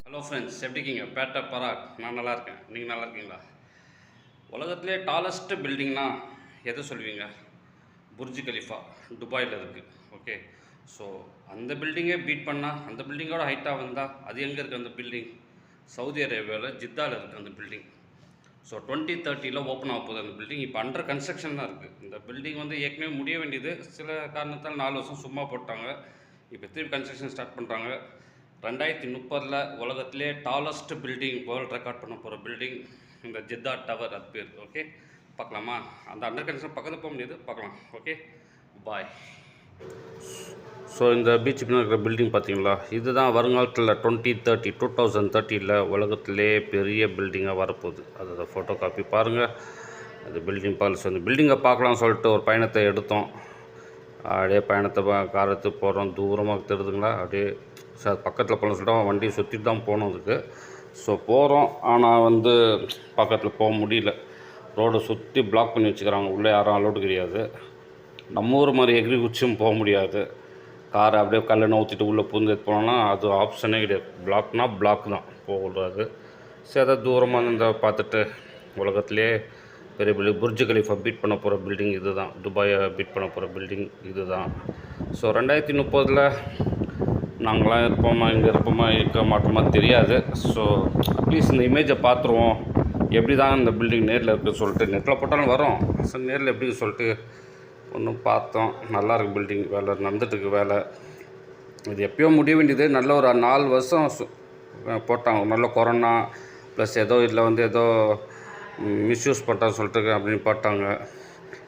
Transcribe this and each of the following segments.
Hello friends, எப்படி இருக்கீங்க? பேட்டை பராக். நான் நல்லா இருக்கேன். நீங்கள் நல்லா இருக்கீங்களா? உலகத்திலே டாலஸ்ட்டு பில்டிங்னா எதை சொல்லுவீங்க? புர்ஜ் கலிஃபா துபாயில் இருக்குது. ஓகே, ஸோ அந்த பில்டிங்கே பீட் பண்ணால், அந்த பில்டிங்கோட ஹைட்டாக வந்தால் அது எங்கே இருக்குது? அந்த பில்டிங் சவுதி அரேபியாவில் ஜித்தாவில் இருக்குது அந்த பில்டிங். ஸோ 2030 ஓப்பன் ஆக போகுது அந்த பில்டிங். இப்போ அண்டர் கன்ஸ்ட்ரக்ஷன் தான் இருக்குது. இந்த பில்டிங் ஏற்கனவே முடிய வேண்டியது, சில காரணத்தால் 4 வருஷம் சும்மா போட்டாங்க. இப்போ திருப்பி கன்ஸ்ட்ரக்ஷன் ஸ்டார்ட் பண்ணுறாங்க. 2030 உலகத்திலே டாலஸ்ட் பில்டிங், வேர்ல்டு ரெக்கார்ட் பண்ண போகிற பில்டிங் இந்த ஜித்தா டவர், அது பேர். ஓகே, பார்க்கலாமா? அந்த அண்டர் கன்ஸ்ட்ரக்ஷன் பக்கத்தில் போக முடியாது, பார்க்கலாம். ஓகே, பாய். ஸோ இந்த பீச் பின்னாடி இருக்கிற பில்டிங் பார்த்தீங்களா? இதுதான் வருங்காலத்தில் 2030 உலகத்திலே பெரிய பில்டிங்காக வரப்போகுது. அதோட ஃபோட்டோ காப்பி பாருங்கள். அது பில்டிங் பாலிசி. அந்த பில்டிங்கை பார்க்கலாம்னு சொல்லிட்டு ஒரு பயணத்தை எடுத்தோம். அப்படியே பயணத்தை காரத்து போகிறோம். தூரமாக தெரியுதுங்களா? அப்படியே சார் பக்கத்தில் போகணும்னு சொல்லிட்டு வண்டியை சுற்றிட்டு தான் போகணும் அதுக்கு. ஸோ போகிறோம், ஆனால் பக்கத்தில் போக முடியல. ரோடை சுற்றி பிளாக் பண்ணி வச்சுக்கிறாங்க. உள்ளே யாரும் அலோடு கிடையாது. நம்ம ஊர் மாதிரி எகிரி குச்சியும் போக முடியாது. காரை அப்படியே கல்லை நவுத்திட்டு உள்ளே பூந்து போனோம்னா அது ஆப்ஷனே கிடையாது. பிளாக்னா பிளாக் தான், போகக்கூடாது. சரி, அதை தூரமாக இந்த பார்த்துட்டு உலகத்திலே பெரிய பில்டிங் புர்ஜ் கலிஃபா பீட் பண்ண போகிற பில்டிங் இது தான். துபாயை பீட் பண்ண போகிற பில்டிங் இது தான். ஸோ 2030 நாங்களாம் இருப்போமா, இங்கே இருப்போமா, இருக்க மாட்டோமா தெரியாது. ஸோ அட்லீஸ்ட் இந்த இமேஜை பார்த்துருவோம். எப்படி தான் இந்த பில்டிங் நேரில் இருக்குதுன்னு சொல்லிட்டு நெட்டில் போட்டாலும் வரும். ஸோ நேரில் எப்படின்னு சொல்லிட்டு ஒன்று பார்த்தோம். நல்லாயிருக்கு பில்டிங். வேலை நடந்துட்டுருக்கு வேலை. இது எப்போயோ முடிய வேண்டியது. நல்ல ஒரு 4 வருஷம் போட்டாங்க. நல்ல கொரோனா ப்ளஸ் ஏதோ இதில் ஏதோ மிஸ்யூஸ் பண்ணுறான்னு சொல்லிட்டு அப்படின்னு போட்டாங்க.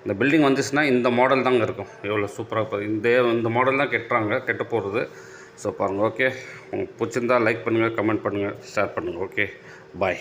இந்த பில்டிங் வந்துச்சுன்னா இந்த மாடல் தாங்க இருக்கும். எவ்வளோ சூப்பராக இந்த மாடல் தான் கெட்ட போகிறது. ஸோ பாருங்கள். ஓகே, உங்களுக்கு பிடிச்சிருந்தா லைக் பண்ணுங்கள், கமெண்ட் பண்ணுங்கள், ஷேர் பண்ணுங்கள். ஓகே, பாய்.